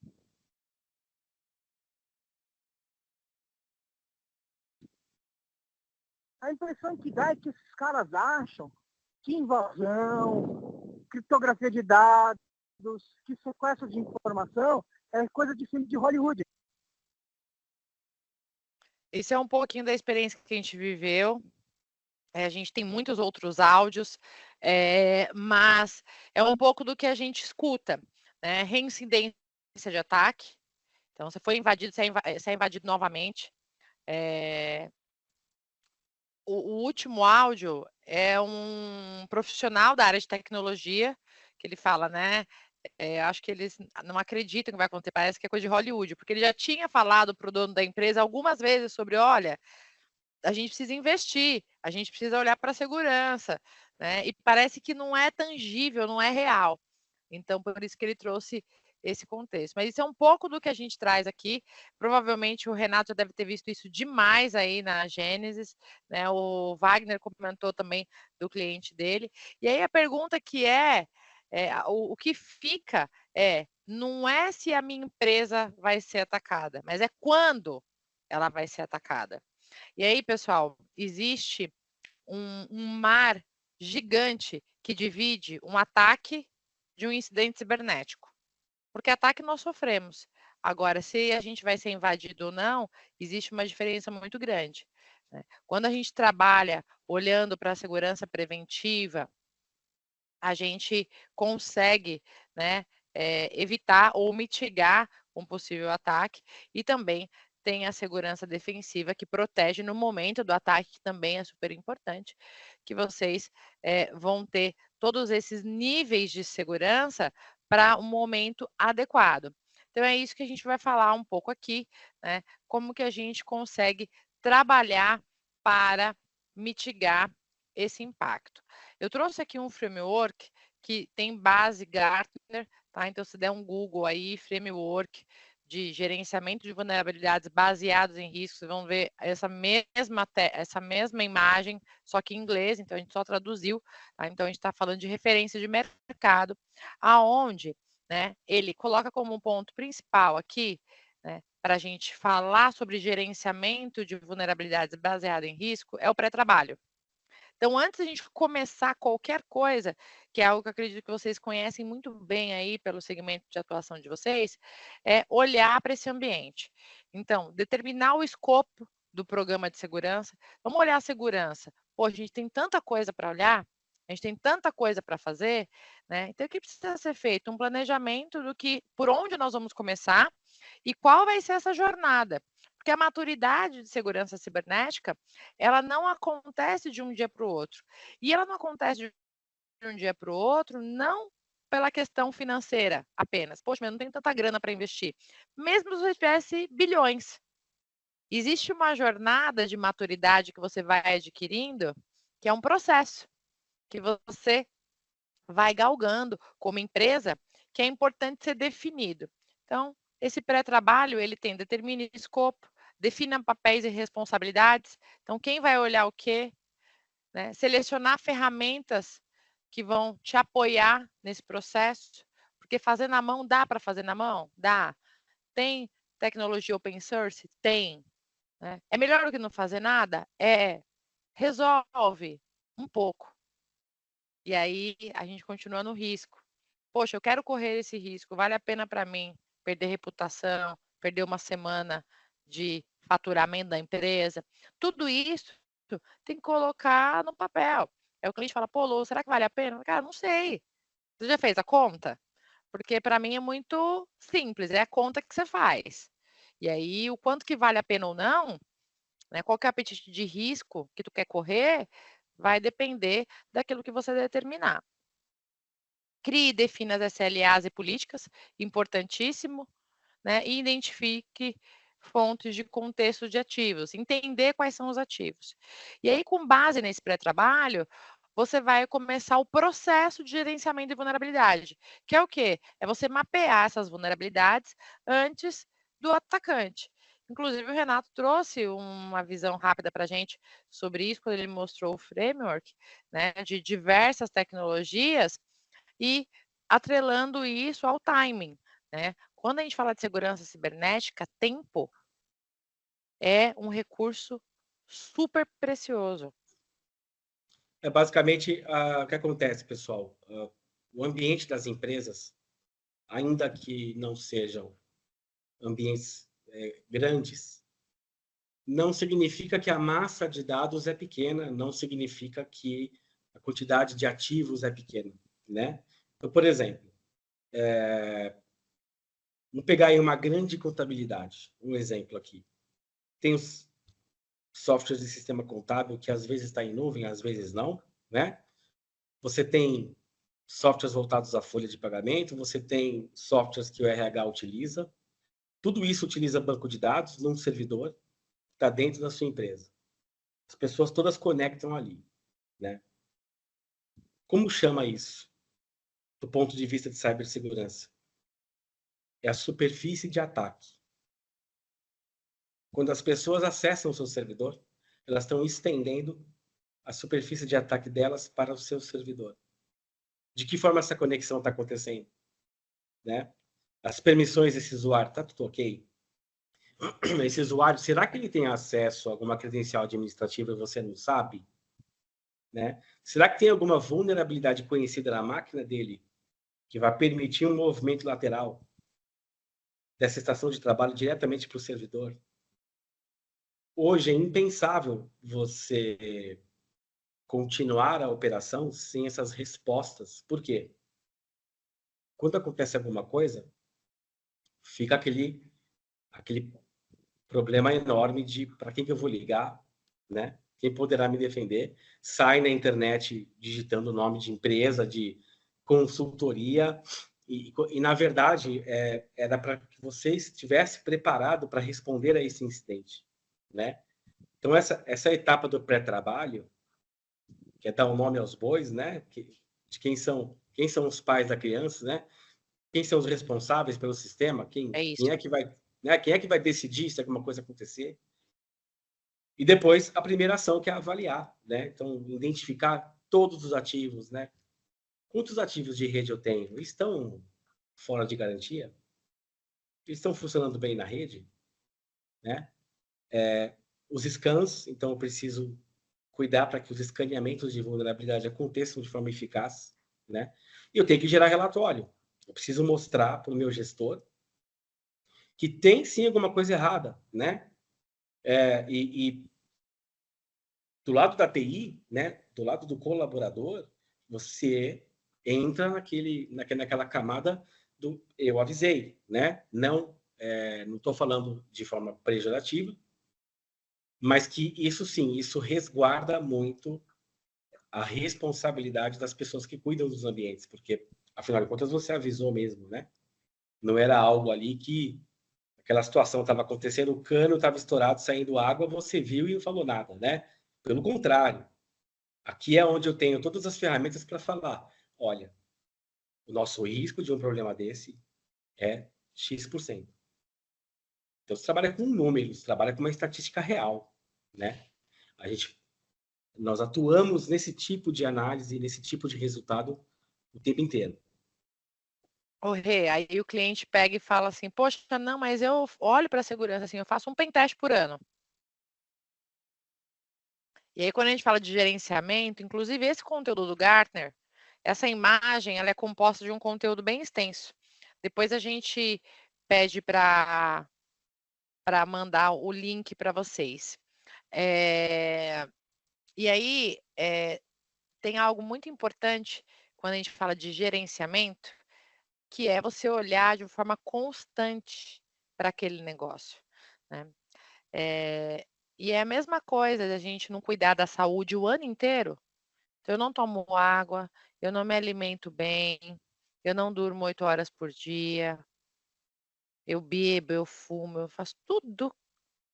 A impressão que dá é que esses caras acham que invasão, criptografia de dados, que sequestro de informação é coisa de filme de Hollywood. Isso é um pouquinho da experiência que a gente viveu. A gente tem muitos outros áudios, mas é um pouco do que a gente escuta, né? Reincidência de ataque. Então, você foi invadido, você é invadido novamente. O último áudio é um profissional da área de tecnologia, que ele fala, né? Acho que eles não acreditam que vai acontecer, parece que é coisa de Hollywood, porque ele já tinha falado para o dono da empresa algumas vezes sobre, olha, a gente precisa investir, a gente precisa olhar para a segurança, né? E parece que não é tangível, não é real. Então, por isso que ele trouxe esse contexto. Mas isso é um pouco do que a gente traz aqui. Provavelmente o Renato já deve ter visto isso demais aí na Gênesis, né? O Wagner comentou também do cliente dele. E aí a pergunta que o que fica não é se a minha empresa vai ser atacada, mas é quando ela vai ser atacada. E aí, pessoal, existe um mar gigante que divide um ataque de um incidente cibernético. Porque ataque nós sofremos. Agora, se a gente vai ser invadido ou não, existe uma diferença muito grande, né? Quando a gente trabalha olhando para a segurança preventiva, a gente consegue, né, evitar ou mitigar um possível ataque e também tem a segurança defensiva que protege no momento do ataque, que também é super importante, que vocês vão ter todos esses níveis de segurança para um momento adequado. Então é isso que a gente vai falar um pouco aqui, né? Como que a gente consegue trabalhar para mitigar esse impacto. Eu trouxe aqui um framework que tem base Gartner, tá? Então, se der um Google aí, framework de gerenciamento de vulnerabilidades baseados em riscos, vocês vão ver essa mesma imagem, só que em inglês, então a gente só traduziu, tá? Então a gente está falando de referência de mercado, aonde, né, ele coloca como um ponto principal aqui, né, para a gente falar sobre gerenciamento de vulnerabilidades baseado em risco, é o pré-trabalho. Então, antes de a gente começar qualquer coisa, que é algo que eu acredito que vocês conhecem muito bem aí pelo segmento de atuação de vocês, é olhar para esse ambiente. Então, determinar o escopo do programa de segurança. Vamos olhar a segurança. Pô, a gente tem tanta coisa para olhar, a gente tem tanta coisa para fazer, né? Então, o que precisa ser feito? Um planejamento do que, por onde nós vamos começar e qual vai ser essa jornada. Porque a maturidade de segurança cibernética, ela não acontece de um dia para o outro. E ela não acontece de um dia para o outro, não pela questão financeira apenas. Poxa, mas eu não tenho tanta grana para investir. Mesmo se você tivesse bilhões. Existe uma jornada de maturidade que você vai adquirindo, que é um processo, que você vai galgando como empresa, que é importante ser definido. Então, esse pré-trabalho, ele tem determine escopo, defina papéis e responsabilidades. Então, quem vai olhar o quê? Né? Selecionar ferramentas que vão te apoiar nesse processo, porque fazer na mão, dá para fazer na mão? Dá. Tem tecnologia open source? Tem. Né? É melhor do que não fazer nada? É. Resolve um pouco. E aí a gente continua no risco. Poxa, eu quero correr esse risco, vale a pena para mim perder reputação, perder uma semana de faturamento da empresa? Tudo isso tem que colocar no papel. É o cliente fala, pô, Lu, será que vale a pena? Cara, não sei. Você já fez a conta? Porque para mim é muito simples, é a conta que você faz. E aí, o quanto que vale a pena ou não, né? Qual que é o apetite de risco que tu quer correr vai depender daquilo que você determinar. Crie e defina as SLAs e políticas, importantíssimo, né? E identifique fontes de contexto de ativos, entender quais são os ativos. E aí, com base nesse pré-trabalho, você vai começar o processo de gerenciamento de vulnerabilidade, que é o quê? É você mapear essas vulnerabilidades antes do atacante. Inclusive, o Renato trouxe uma visão rápida para a gente sobre isso, quando ele mostrou o framework, né, de diversas tecnologias e atrelando isso ao timing, né? Quando a gente fala de segurança cibernética, tempo é um recurso super precioso. É basicamente o que acontece, pessoal. O ambiente das empresas, ainda que não sejam ambientes grandes, não significa que a massa de dados é pequena, não significa que a quantidade de ativos é pequena, né? Então, por exemplo, vamos pegar aí uma grande contabilidade, um exemplo aqui. Tem os softwares de sistema contábil que às vezes está em nuvem, às vezes não, né? Você tem softwares voltados à folha de pagamento, você tem softwares que o RH utiliza. Tudo isso utiliza banco de dados num servidor que está dentro da sua empresa. As pessoas todas conectam ali, né? Como chama isso, do ponto de vista de cibersegurança? É a superfície de ataque. Quando as pessoas acessam o seu servidor, elas estão estendendo a superfície de ataque delas para o seu servidor. De que forma essa conexão está acontecendo? Né? As permissões desse usuário, está tudo ok? Esse usuário, será que ele tem acesso a alguma credencial administrativa e você não sabe? Né? Será que tem alguma vulnerabilidade conhecida na máquina dele que vai permitir um movimento lateral dessa estação de trabalho diretamente para o servidor? Hoje é impensável você continuar a operação sem essas respostas. Por quê? Quando acontece alguma coisa, fica aquele problema enorme de para quem que eu vou ligar, né? Quem poderá me defender? Sai na internet digitando o nome de empresa, de consultoria, e na verdade, era para que você estivesse preparado para responder a esse incidente, né? Então, essa etapa do pré-trabalho, que é dar o nome aos bois, né? De quem são os pais da criança, né? Quem são os responsáveis pelo sistema? Quem é que vai, né? Quem é que vai decidir se alguma coisa acontecer? E depois a primeira ação, que é avaliar, né? Então, identificar todos os ativos, né? Quantos ativos de rede eu tenho? Eles estão fora de garantia? Eles estão funcionando bem na rede? Né? Os scans, então eu preciso cuidar para que os escaneamentos de vulnerabilidade aconteçam de forma eficaz, né? E eu tenho que gerar relatório. Eu preciso mostrar para o meu gestor que tem sim alguma coisa errada, né? E do lado da TI, né? Do lado do colaborador, você entra naquela camada do eu avisei, né? Não estou falando de forma pejorativa, mas que isso sim, isso resguarda muito a responsabilidade das pessoas que cuidam dos ambientes, porque, afinal de contas, você avisou mesmo, né? Não era algo ali que aquela situação estava acontecendo, o cano estava estourado, saindo água, você viu e não falou nada, né? Pelo contrário, aqui é onde eu tenho todas as ferramentas para falar, olha, o nosso risco de um problema desse é X%. Então, você trabalha com números, trabalha com uma estatística real, né? Nós atuamos nesse tipo de análise, nesse tipo de resultado o tempo inteiro. Ô, Rê, aí o cliente pega e fala assim, poxa, não, mas eu olho para a segurança, assim, eu faço um pentest por ano. E aí, quando a gente fala de gerenciamento, inclusive esse conteúdo do Gartner, essa imagem, ela é composta de um conteúdo bem extenso. Depois a gente pede para mandar o link para vocês. E aí, tem algo muito importante quando a gente fala de gerenciamento, que é você olhar de forma constante para aquele negócio, né? E é a mesma coisa da gente não cuidar da saúde o ano inteiro. Então, eu não tomo água, eu não me alimento bem, eu não durmo 8 horas por dia, eu bebo, eu fumo, eu faço tudo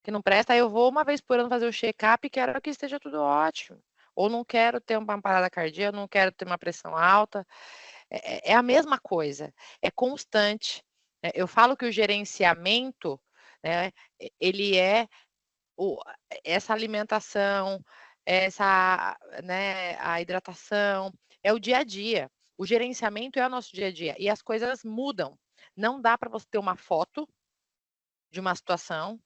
que não presta. Aí eu vou uma vez por ano fazer o check-up e quero que esteja tudo ótimo. Ou não quero ter uma parada cardíaca, não quero ter uma pressão alta. É a mesma coisa, é constante. Eu falo que o gerenciamento, né, ele é essa alimentação, essa, né, a hidratação, é o dia a dia. O gerenciamento é o nosso dia a dia e as coisas mudam. Não dá para você ter uma foto de uma situação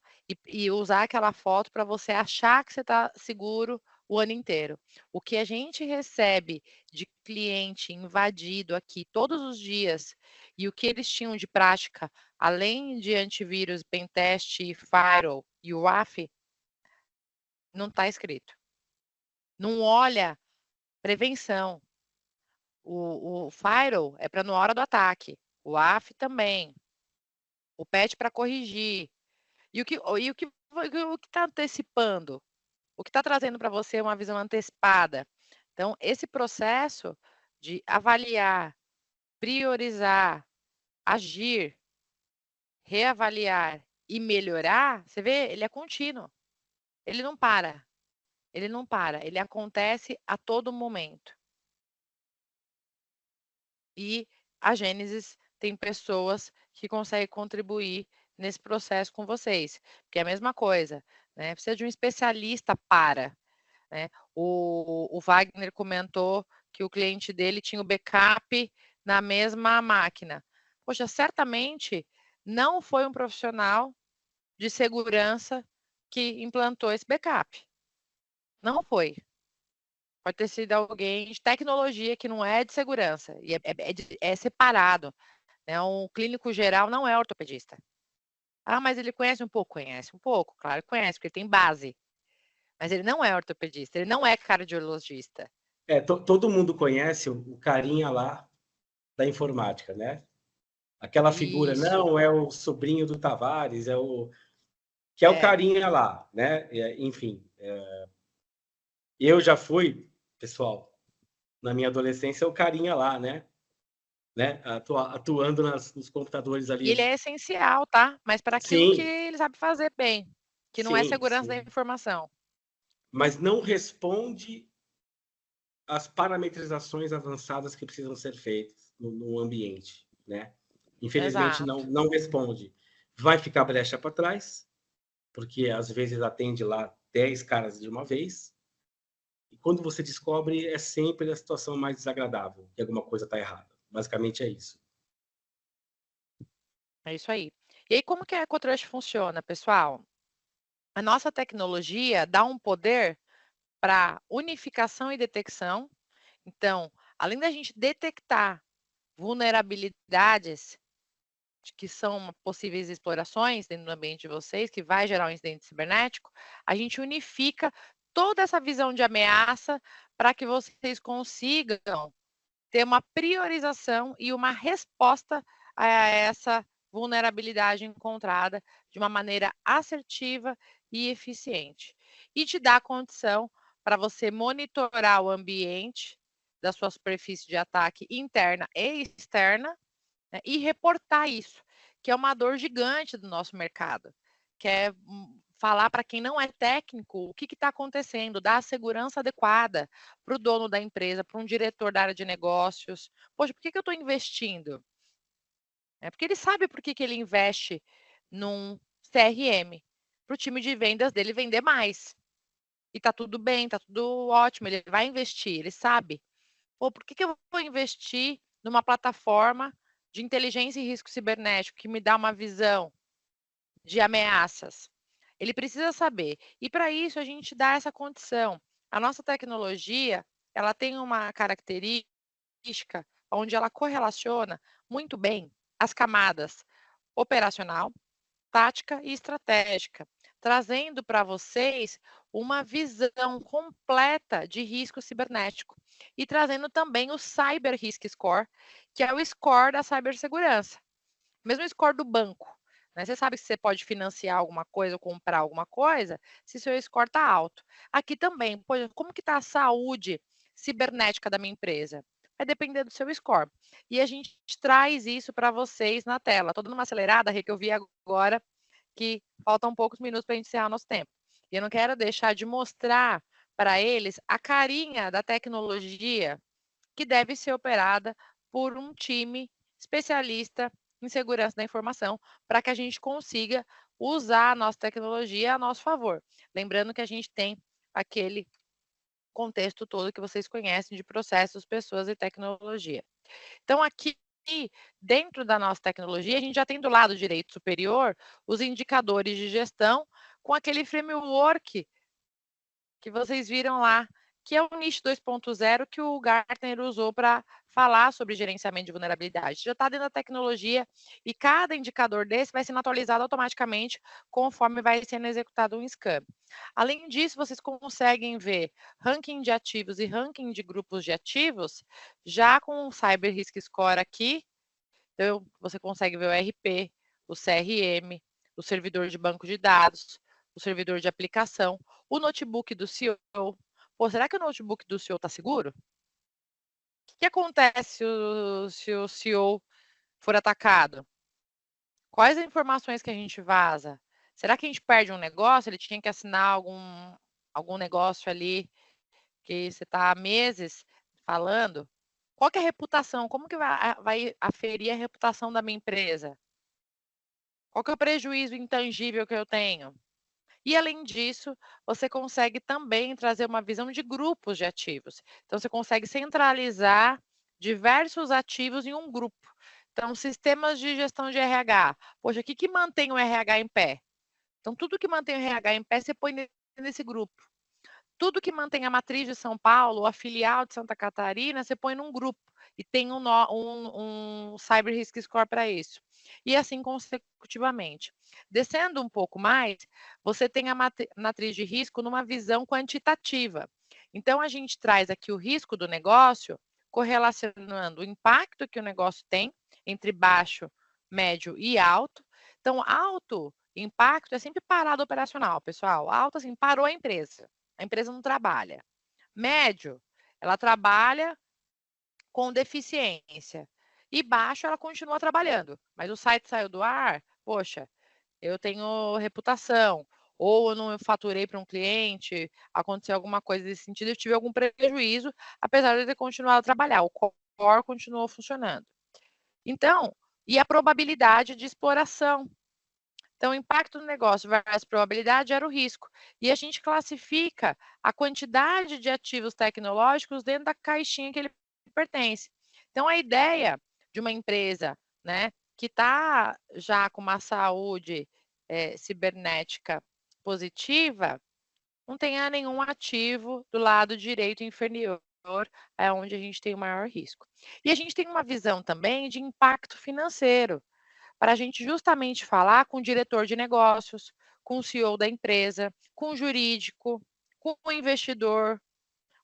e usar aquela foto para você achar que você está seguro o ano inteiro. O que a gente recebe de cliente invadido aqui todos os dias e o que eles tinham de prática, além de antivírus, pentest, firewall e o WAF, não está escrito. Não olha prevenção. O firewall é para na hora do ataque. O WAF também. O patch para corrigir. E o que está antecipando? O que está trazendo para você uma visão antecipada? Então, esse processo de avaliar, priorizar, agir, reavaliar e melhorar, você vê, ele é contínuo. Ele não para. Ele não para. Ele acontece a todo momento. E a Gênesis tem pessoas que conseguem contribuir nesse processo com vocês, porque é a mesma coisa, né? Precisa de um especialista para, né? O Wagner comentou que o cliente dele tinha o backup na mesma máquina. Poxa, certamente não foi um profissional de segurança que implantou esse backup. Não foi. Pode ter sido alguém de tecnologia que não é de segurança, e é separado. Né? Um clínico geral não é ortopedista. Ah, mas ele conhece um pouco? Conhece um pouco, claro que conhece, porque ele tem base. Mas ele não é ortopedista, ele não é cardiologista. Todo mundo conhece o carinha lá da informática, né? Aquela figura, Isso. não, é o sobrinho do Tavares, o carinha lá, né? Enfim, eu já fui, pessoal, na minha adolescência, o carinha lá, né? Atuando nos computadores ali. E ele é essencial, tá? Mas para aquilo que ele sabe fazer bem, que não é segurança da informação. Mas não responde às parametrizações avançadas que precisam ser feitas no ambiente, né? Infelizmente, não responde. Vai ficar brecha para trás, porque às vezes atende lá 10 caras de uma vez, e quando você descobre, é sempre a situação mais desagradável, que alguma coisa está errada. Basicamente é isso. É isso aí. E aí, como que a EcoTrust funciona, pessoal? A nossa tecnologia dá um poder para unificação e detecção. Então, além da gente detectar vulnerabilidades que são possíveis explorações dentro do ambiente de vocês, que vai gerar um incidente cibernético, a gente unifica toda essa visão de ameaça para que vocês consigam ter uma priorização e uma resposta a essa vulnerabilidade encontrada de uma maneira assertiva e eficiente. E te dá condição para você monitorar o ambiente da sua superfície de ataque interna e externa, né, e reportar isso, que é uma dor gigante do nosso mercado, que é falar para quem não é técnico o que está acontecendo, dar a segurança adequada para o dono da empresa, para um diretor da área de negócios. Poxa, por que eu estou investindo? Porque ele sabe por que ele investe num CRM, para o time de vendas dele vender mais. E está tudo bem, está tudo ótimo, ele vai investir, ele sabe. Pô, por que eu vou investir numa plataforma de inteligência e risco cibernético que me dá uma visão de ameaças? Ele precisa saber. E para isso a gente dá essa condição. A nossa tecnologia, ela tem uma característica onde ela correlaciona muito bem as camadas operacional, tática e estratégica, trazendo para vocês uma visão completa de risco cibernético e trazendo também o Cyber Risk Score, que é o score da cibersegurança, mesmo score do banco. né? Você sabe que você pode financiar alguma coisa ou comprar alguma coisa se seu score está alto. Aqui também, pô, como que está a saúde cibernética da minha empresa? Vai depender do seu score. E a gente traz isso para vocês na tela. Estou dando uma acelerada, Rê, que eu vi agora que faltam poucos minutos para a gente encerrar nosso tempo. E eu não quero deixar de mostrar para eles a carinha da tecnologia que deve ser operada por um time especialista em segurança da informação, para que a gente consiga usar a nossa tecnologia a nosso favor. Lembrando que a gente tem aquele contexto todo que vocês conhecem de processos, pessoas e tecnologia. Então, aqui, dentro da nossa tecnologia, a gente já tem do lado direito superior os indicadores de gestão com aquele framework que vocês viram lá, que é o NIST 2.0 que o Gartner usou para falar sobre gerenciamento de vulnerabilidade. Já está dentro da tecnologia e cada indicador desse vai sendo atualizado automaticamente conforme vai sendo executado um scan. Além disso, vocês conseguem ver ranking de ativos e ranking de grupos de ativos, já com o Cyber Risk Score aqui. Então, você consegue ver o RP, o CRM, o servidor de banco de dados, o servidor de aplicação, o notebook do CEO. Pô, será que o notebook do CEO está seguro? O que acontece se o CEO for atacado? Quais as informações que a gente vaza? Será que a gente perde um negócio? Ele tinha que assinar algum negócio ali que você está há meses falando? Qual que é a reputação? Como que vai aferir a reputação da minha empresa? Qual que é o prejuízo intangível que eu tenho? E, além disso, você consegue também trazer uma visão de grupos de ativos. Então, você consegue centralizar diversos ativos em um grupo. Então, sistemas de gestão de RH. Poxa, o que mantém o RH em pé? Então, tudo que mantém o RH em pé, você põe nesse grupo. Tudo que mantém a matriz de São Paulo, a filial de Santa Catarina, você põe num grupo. E tem um Cyber Risk Score para isso. E assim consecutivamente. Descendo um pouco mais, você tem a matriz de risco numa visão quantitativa. Então, a gente traz aqui o risco do negócio, correlacionando o impacto que o negócio tem entre baixo, médio e alto. Então, alto impacto é sempre parada operacional, pessoal. Alto, assim, parou a empresa não trabalha. Médio, ela trabalha com deficiência. E baixo, ela continua trabalhando. Mas o site saiu do ar, poxa, eu tenho reputação. Ou eu não faturei para um cliente, aconteceu alguma coisa nesse sentido, eu tive algum prejuízo, apesar de eu ter continuado a trabalhar. O core continuou funcionando. Então, e a probabilidade de exploração. Então, o impacto no negócio versus probabilidade era o risco. E a gente classifica a quantidade de ativos tecnológicos dentro da caixinha que ele pertence. Então, a ideia de uma empresa, né, que está já com uma saúde cibernética positiva, não tenha nenhum ativo do lado direito inferior, é onde a gente tem o maior risco. E a gente tem uma visão também de impacto financeiro, para a gente justamente falar com o diretor de negócios, com o CEO da empresa, com o jurídico, com o investidor,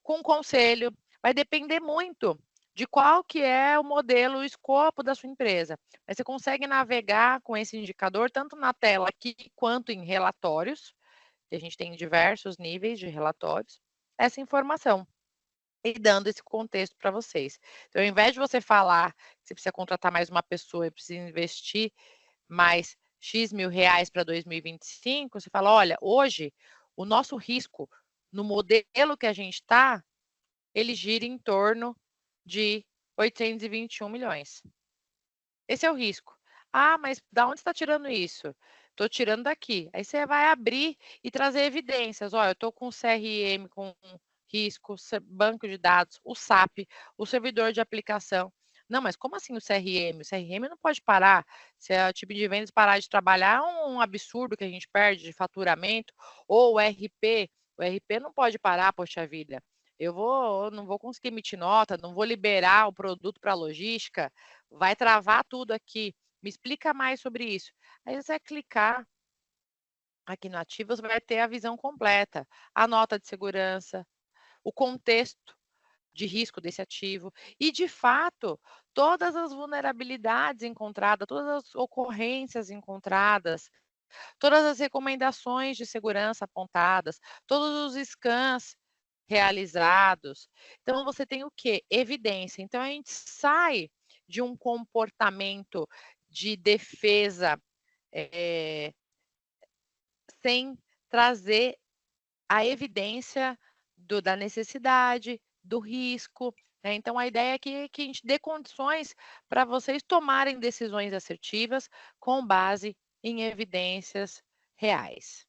com o conselho. Vai depender muito de qual que é o modelo, o escopo da sua empresa. Mas você consegue navegar com esse indicador tanto na tela aqui quanto em relatórios, que a gente tem diversos níveis de relatórios, essa informação. E dando esse contexto para vocês. Então, ao invés de você falar que você precisa contratar mais uma pessoa e precisa investir mais X mil reais para 2025, você fala, olha, hoje o nosso risco no modelo que a gente está, ele gira em torno de 821 milhões. Esse é o risco. Ah, mas da onde você está tirando isso? Estou tirando daqui. Aí você vai abrir e trazer evidências. Olha, eu estou com CRM, com risco, banco de dados, o SAP, o servidor de aplicação. Não, mas como assim o CRM? O CRM não pode parar. Se a tipo de vendas parar de trabalhar, é um absurdo que a gente perde de faturamento. Ou o RP não pode parar, poxa vida. Eu não vou conseguir emitir nota, não vou liberar o produto para a logística, vai travar tudo aqui. Me explica mais sobre isso. Aí você vai clicar aqui no ativo, você vai ter a visão completa, a nota de segurança, o contexto de risco desse ativo e, de fato, todas as vulnerabilidades encontradas, todas as ocorrências encontradas, todas as recomendações de segurança apontadas, todos os scans realizados. Então, você tem o quê? Evidência. Então, a gente sai de um comportamento de defesa sem trazer a evidência da necessidade, do risco. Né? Então, a ideia é que a gente dê condições para vocês tomarem decisões assertivas com base em evidências reais.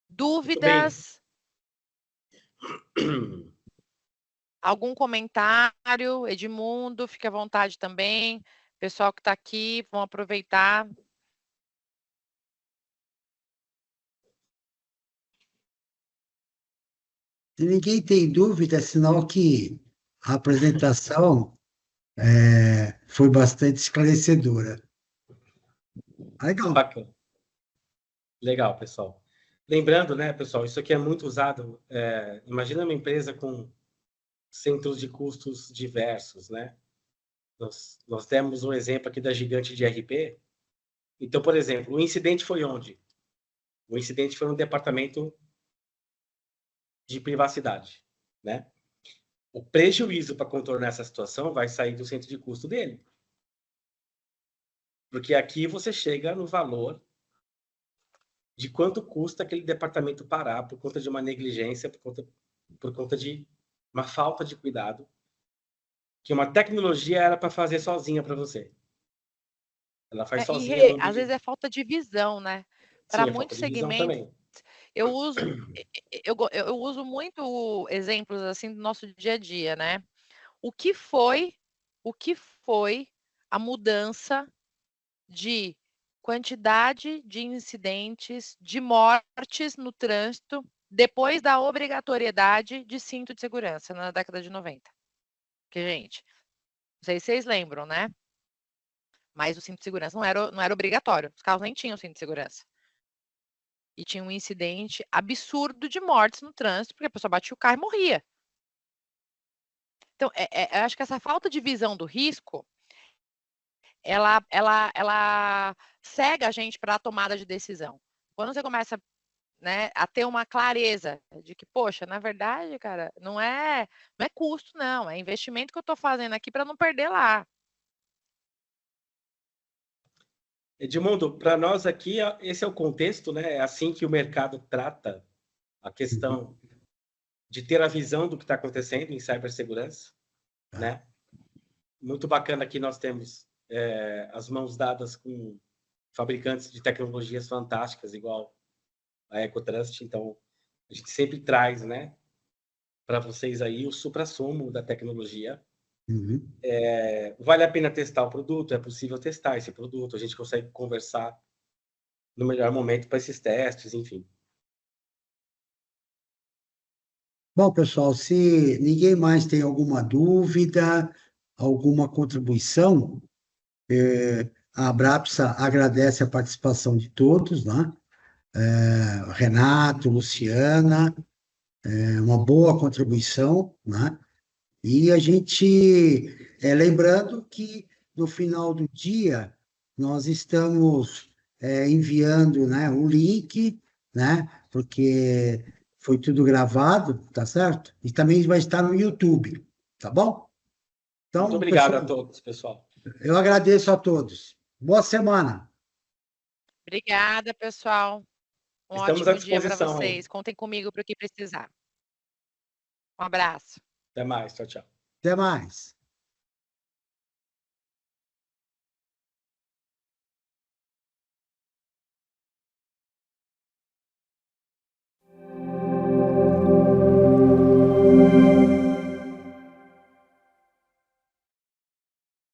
Dúvidas? Algum comentário? Edmundo, fique à vontade também. Pessoal que está aqui, vão aproveitar. Se ninguém tem dúvida, é sinal que a apresentação foi bastante esclarecedora. Legal. Bacana. Legal, pessoal. Lembrando, né, pessoal, isso aqui é muito usado. Imagina uma empresa com centros de custos diversos, né? Nós temos um exemplo aqui da gigante de RP. Então, por exemplo, o incidente foi onde? O incidente foi no departamento de privacidade, né? O prejuízo para contornar essa situação vai sair do centro de custo dele. Porque aqui você chega no valor de quanto custa aquele departamento parar por conta de uma negligência, por conta de uma falta de cuidado, que uma tecnologia era para fazer sozinha para você. Ela faz sozinha. Às vezes é falta de visão, né? Para muitos segmentos, eu uso muito exemplos assim do nosso dia a dia, né? O que foi a mudança de quantidade de incidentes, de mortes no trânsito, depois da obrigatoriedade de cinto de segurança na década de 90. Porque, gente, não sei se vocês lembram, né? Mas o cinto de segurança não era obrigatório. Os carros nem tinham cinto de segurança. E tinha um incidente absurdo de mortes no trânsito, porque a pessoa batia o carro e morria. Então, eu acho que essa falta de visão do risco, ela cega a gente para a tomada de decisão. Quando você começa, né, a ter uma clareza de que, poxa, na verdade, cara, não é custo, não, é investimento que eu estou fazendo aqui para não perder lá. Edmundo, para nós aqui, esse é o contexto, né? É assim que o mercado trata a questão de ter a visão do que está acontecendo em cibersegurança, né? Muito bacana que nós temos as mãos dadas com fabricantes de tecnologias fantásticas, igual a EcoTrust. Então, a gente sempre traz, né, para vocês aí o suprassumo da tecnologia. Uhum. Vale a pena testar o produto? É possível testar esse produto? A gente consegue conversar no melhor momento para esses testes, enfim. Bom, pessoal, se ninguém mais tem alguma dúvida, alguma contribuição, a Abrapsa agradece a participação de todos, né? Renato, Luciana, uma boa contribuição, né? E a gente, lembrando que no final do dia, nós estamos enviando, né, o link, né? Porque foi tudo gravado, tá certo? E também vai estar no YouTube, tá bom? Então, muito obrigado pessoal, a todos, pessoal. Eu agradeço a todos. Boa semana. Obrigada, pessoal. Estamos à Ótimo dia para disposição aí. vocês. Contem comigo para o que precisar. Um abraço. Até mais. Tchau, tchau. Até mais.